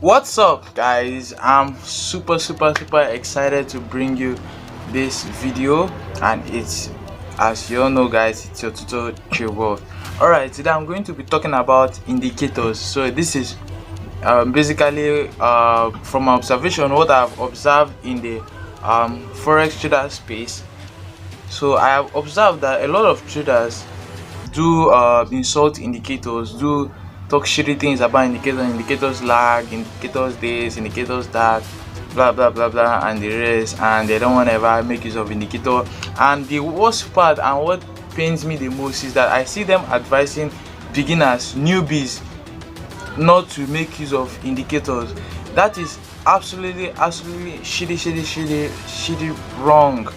What's up, guys? I'm super excited to bring you this video, and it's, as you all know, guys, it's your tutor Chill. All right, today I'm going to be talking about indicators. So this is basically from my observation, what I've observed in the forex trader space. So I have observed that a lot of traders do insult indicators, do talk shitty things about indicators lag, indicators this, indicators that, blah blah blah blah, and the rest, and they don't want to ever make use of indicator. And the worst part, and what pains me the most, is that I see them advising beginners, newbies, not to make use of indicators. That is absolutely shitty wrong.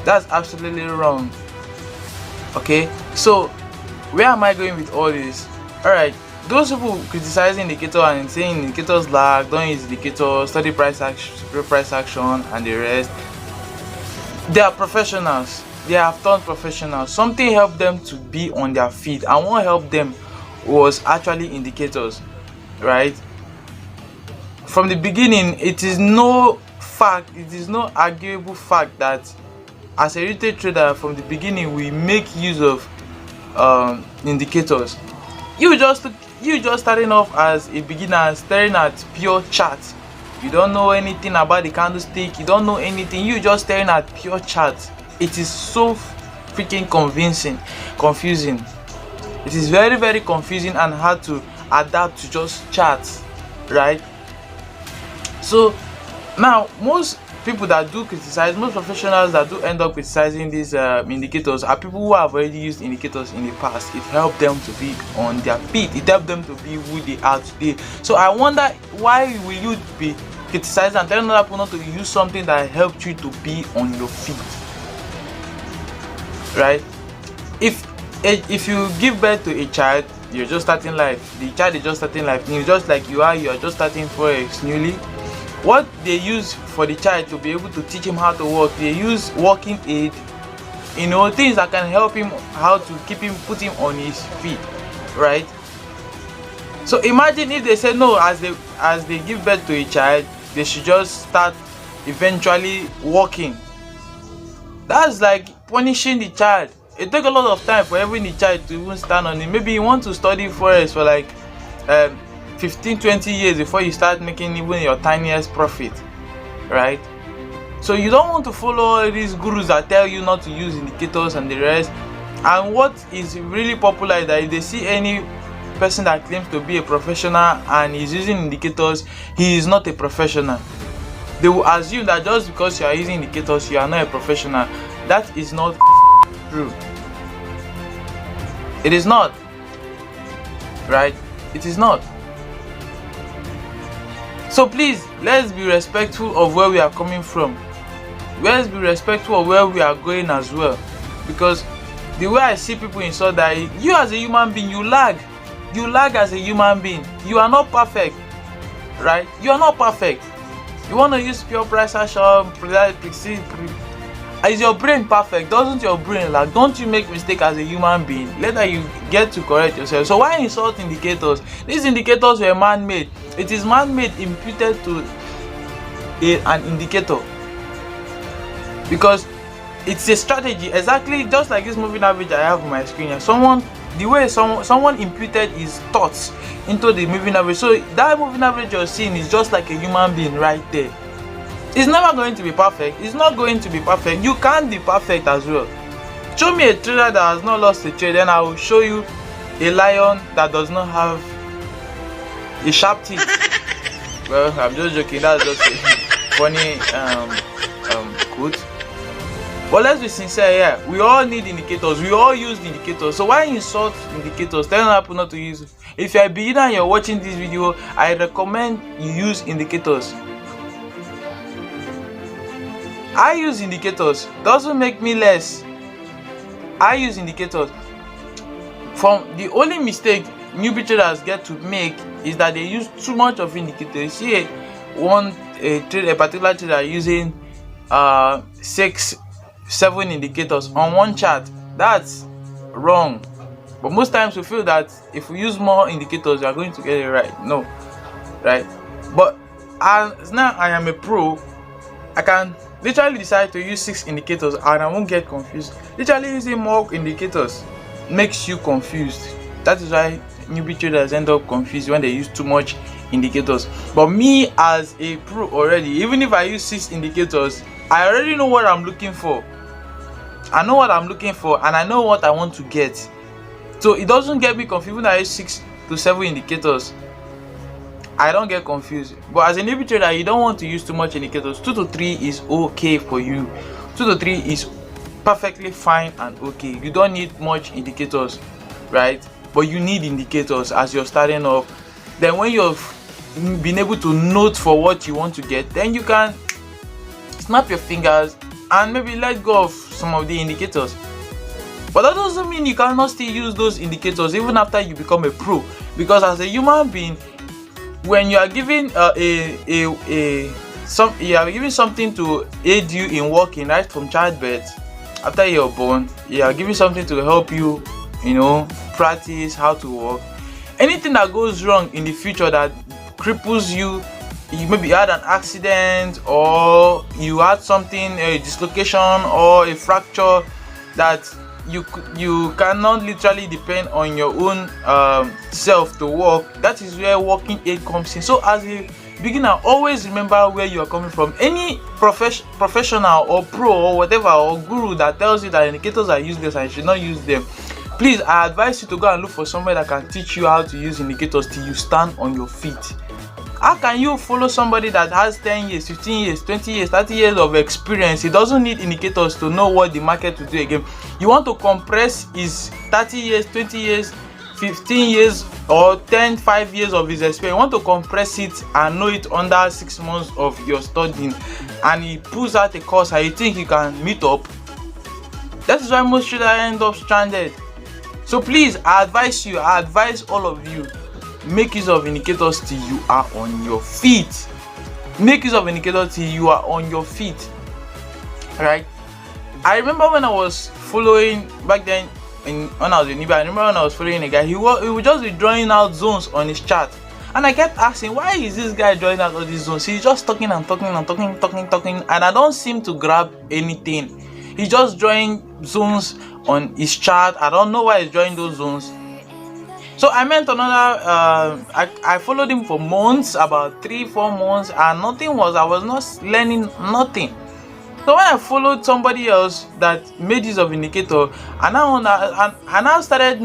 That's absolutely wrong. Okay, so where am I going with all this? All right, those people criticizing indicator and saying indicators lag, don't use indicator, study price action, and the rest, they are professionals. They have turned professionals. Something helped them to be on their feet, and what helped them was actually indicators, right? From the beginning, it is no arguable fact that as a retail trader, from the beginning, we make use of indicators. You just starting off as a beginner, staring at pure chart. You don't know anything about the candlestick. You don't know anything. You just staring at pure chart. It is so freaking confusing. It is very confusing and hard to adapt to just charts, right? So now most people that do criticize, most professionals that do end up criticizing these indicators, are people who have already used indicators in the past. It helped them to be on their feet. It helped them to be who they are today. So I wonder, why will you be criticizing and telling other people not to use something that helped you to be on your feet, right? If you give birth to a child, you're just starting life. The child is just starting life. You're just like you are just starting forex newly. What they use for the child to be able to teach him how to walk, they use walking aid, things that can help him, how to put him on his feet, right? So imagine if they say no, as they give birth to a child, they should just start eventually walking. That's like punishing the child. It takes a lot of time for having the child to even stand on it. Maybe you want to study forex for like 15-20 years before you start making even your tiniest profit, right? So you don't want to follow all these gurus that tell you not to use indicators and the rest. And what is really popular is that if they see any person that claims to be a professional and is using indicators, he is not a professional. They will assume that just because you are using indicators, you are not a professional. That is not true. It is not, right? It is not. So please, let's be respectful of where we are coming from. Let's be respectful of where we are going as well. Because the way I see people insult that, you as a human being, you lag. You lag as a human being. You are not perfect, right? You are not perfect. You want to use pure price action, is your brain perfect? Doesn't your brain lag? Don't you make mistake as a human being? Later you get to correct yourself. So why insult indicators? These indicators were man-made. It is man-made, imputed to an indicator, because it's a strategy, exactly just like this moving average I have on my screen here. Someone imputed his thoughts into the moving average. So that moving average you're seeing is just like a human being right there. It's never going to be perfect. It's not going to be perfect. You can't be perfect as well. Show me a trader that has not lost a trade, then I will show you a lion that does not have a sharp teeth. Well, I'm just joking. That's just a funny quote. But let's be sincere here. We all need indicators. We all use indicators. So why insult indicators? Tell people not to use it. If you're a beginner and you're watching this video, I recommend you use indicators. I use indicators. Doesn't make me less. I use indicators. From the only mistake newbie traders get to make is that they use too much of indicators. See a particular trader using 6-7 indicators on one chart. That's wrong. But most times we feel that if we use more indicators, we are going to get it right. No, right? But as now I am a pro, I can literally decide to use 6 indicators and I won't get confused. Literally using more indicators makes you confused. That is why newbie traders end up confused when they use too much indicators. But me as a pro already, even if I use 6 indicators, I already know what I'm looking for. I know what I'm looking for and I know what I want to get. So it doesn't get me confused when I use 6 to 7 indicators. I don't get confused. But as a newbie trader, you don't want to use too much indicators. 2 to 3 is okay for you. 2 to 3 is perfectly fine and okay. You don't need much indicators, right? But you need indicators as you're starting off. Then when you've been able to note for what you want to get, then you can snap your fingers and maybe let go of some of the indicators. But that doesn't mean you cannot still use those indicators even after you become a pro, because as a human being, when you are given something to aid you in walking right from childbirth, after you're born, you are giving something to help you, practice how to walk. Anything that goes wrong in the future that cripples you, maybe you had an accident or you had something, a dislocation or a fracture, that you cannot literally depend on your own self to walk. That is where walking aid comes in. So as a beginner, always remember where you are coming from. Any professional or pro or whatever or guru that tells you that indicators are useless and you should not use them, please, I advise you to go and look for somebody that can teach you how to use indicators till you stand on your feet. How can you follow somebody that has 10 years, 15 years, 20 years, 30 years of experience? He doesn't need indicators to know what the market will do again. You want to compress his 30 years, 20 years, 15 years or 5 years of his experience. You want to compress it and know it under 6 months of your studying, and he pulls out a course and you think you can meet up. That is why most traders end up stranded. So please, I advise all of you, make use of indicators till you are on your feet. Make use of indicators till you are on your feet. Alright? I remember when I was following back then, when I was in Nibia, I remember when I was following a guy, he would just be drawing out zones on his chart. And I kept asking, why is this guy drawing out all these zones? He's just talking and talking and talking, and I don't seem to grab anything. He's just drawing zones on his chart. I don't know why he's drawing those zones. So I met another, I followed him for months, about 3-4 months, and I was not learning nothing. So when I followed somebody else that made use of indicator, I now started,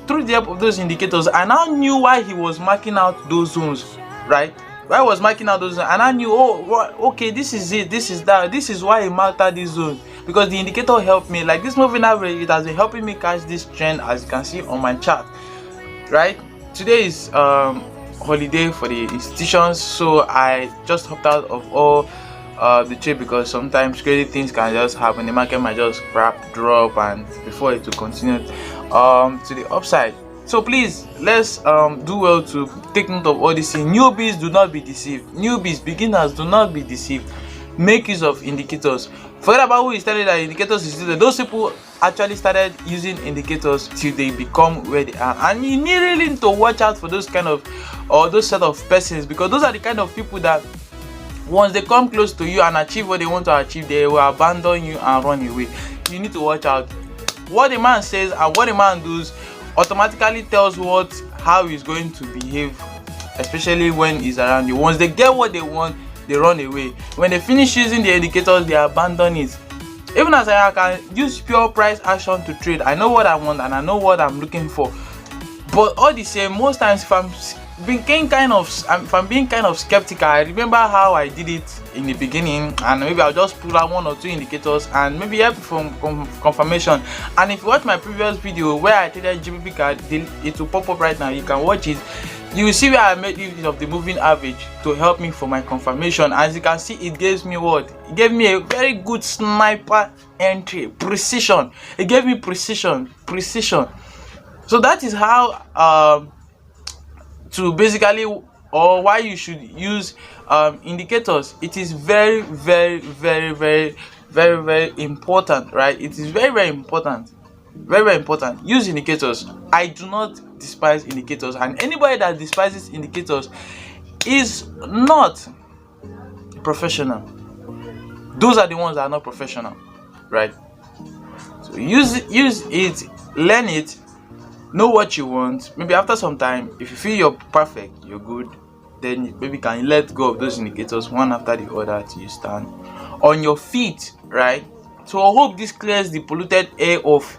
through the help of those indicators, I now knew why he was marking out those zones, right? Why I was marking out those zones, and I knew, okay, this is it, this is that, this is why he marked out this zone, because the indicator helped me. Like this moving average, it has been helping me catch this trend, as you can see on my chart, right? Today is holiday for the institutions, so I just hopped out of all the trade, because sometimes crazy things can just happen. The market might just drop, and before it will continue to the upside. So please, let's do well to take note of all these things. Newbies, do not be deceived. Newbies, beginners, do not be deceived. Make use of indicators. Forget about who is telling that indicators is useless. Those people actually started using indicators till they become where they are, and you really need to watch out for those kind of, or those set of persons, because those are the kind of people that once they come close to you and achieve what they want to achieve, they will abandon you and run away. You need to watch out. What the man says and what the man does automatically tells how he's going to behave, especially when he's around you. Once they get what they want, they run away. When they finish using the indicators, they abandon it. Even as I can use pure price action to trade, I know what I want and I know what I'm looking for. But all the same, most times if I'm being kind of skeptical, I remember how I did it in the beginning, and maybe I'll just pull out 1 or 2 indicators and maybe help from confirmation. And if you watch my previous video where I traded GBP card, it will pop up right now. You can watch it. You will see where I made use of the moving average to help me for my confirmation. As you can see, it gives me what? It gave me a very good sniper entry, precision. It gave me precision. So that is how to basically, or why you should use indicators. It is very important, right? It is very important. Use indicators. I do not despise indicators, and anybody that despises indicators is not professional. Those are the ones that are not professional, right? So use it, learn it, know what you want. Maybe after some time, if you feel you're perfect, you're good, then maybe can let go of those indicators one after the other till you stand on your feet, right? So I hope this clears the polluted air of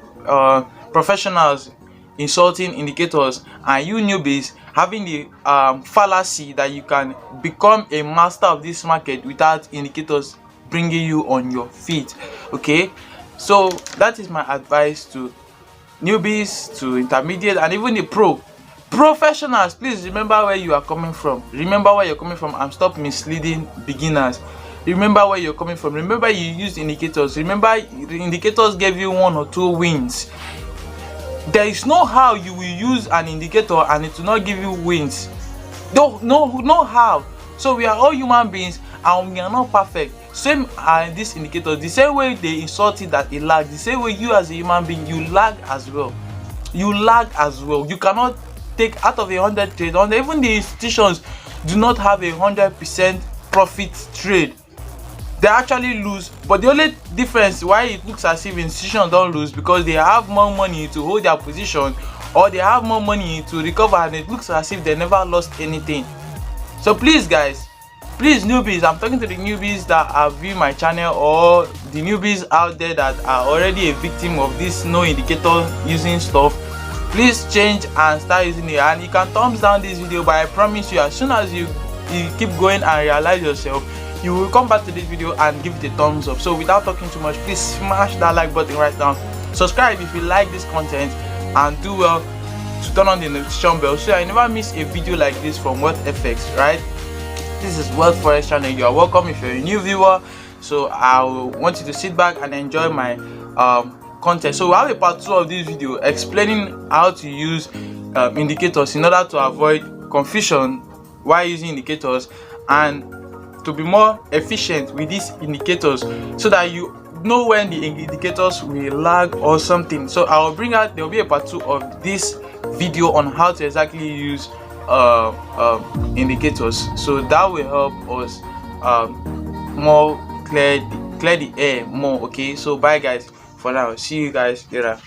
professionals insulting indicators and you newbies having the fallacy that you can become a master of this market without indicators bringing you on your feet. Okay, so that is my advice to newbies, to intermediate, and even the professionals. Please remember where you are coming from. Remember where you're coming from and stop misleading beginners. Remember where you're coming from. Remember you used indicators. Remember the indicators gave you 1 or 2 wins. There is no how you will use an indicator and it will not give you wins. No how. So we are all human beings and we are not perfect. Same this indicator, the same way they insulted that it lagged, the same way you as a human being, you lag as well. You cannot take out of 100 trades. Even the institutions do not have 100% profit trade. They actually lose, but the only difference why it looks as if institutions don't lose because they have more money to hold their position, or they have more money to recover, and it looks as if they never lost anything. So please guys, please newbies, I'm talking to the newbies that are viewing my channel, or the newbies out there that are already a victim of this no indicator using stuff. Please change and start using it, and you can thumbs down this video, but I promise you as soon as you keep going and realize yourself, you will come back to this video and give it a thumbs up. So without talking too much, please smash that like button right now, subscribe if you like this content, and do well to turn on the notification bell so I never miss a video like this from Wealth FX, right? This is Wealth Forex channel. You are welcome if you're a new viewer. So I want you to sit back and enjoy my content. So we have a part 2 of this video explaining how to use indicators in order to avoid confusion while using indicators, and to be more efficient with these indicators so that you know when the indicators will lag or something. So I will bring out, there will be a part 2 of this video on how to exactly use indicators, so that will help us more clear the air more. Okay, so bye guys for now, see you guys later.